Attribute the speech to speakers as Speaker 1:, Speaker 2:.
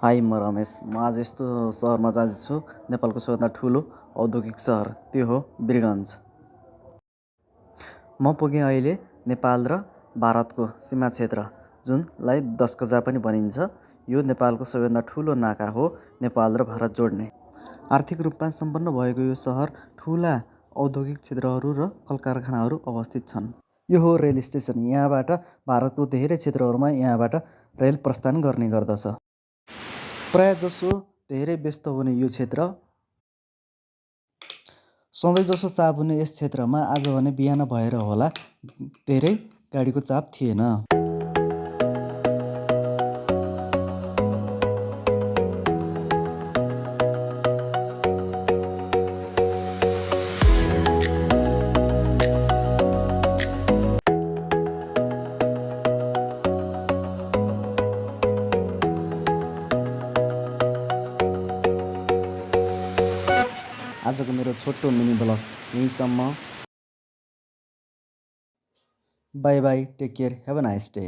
Speaker 1: High, म रमेश। म आज यस्तो सहरमा जाँदैछु, नेपालको सबैभन्दा ठुलो औद्योगिक सहर, त्यो हो वीरगञ्ज। म पुगेँ अहिले नेपाल र भारतको सीमा क्षेत्र, जुनलाई दशकजा पनि भनिन्छ। यो नेपालको सबैभन्दा ठुलो नाका हो, नेपाल र भारत जोड्ने। आर्थिक रूपमा सम्पन्न भएको यो सहर ठुला औद्योगिक क्षेत्रहरू र कलकारखानाहरू अवस्थित छन्। यो हो रेल स्टेसन। यहाँबाट भारतको धेरै क्षेत्रहरूमा यहाँबाट रेल प्रस्थान गर्ने गर्दछ। प्रायःजसो धेरै व्यस्त हुने यो क्षेत्र सधैँजसो चाप हुने यस क्षेत्रमा आज भने बिहान भएर होला धेरै गाडीको चाप थिएन। आजको मेरो छोटो मिनी ब्लग यहीँसम्म। Bye bye, take care, have a nice day.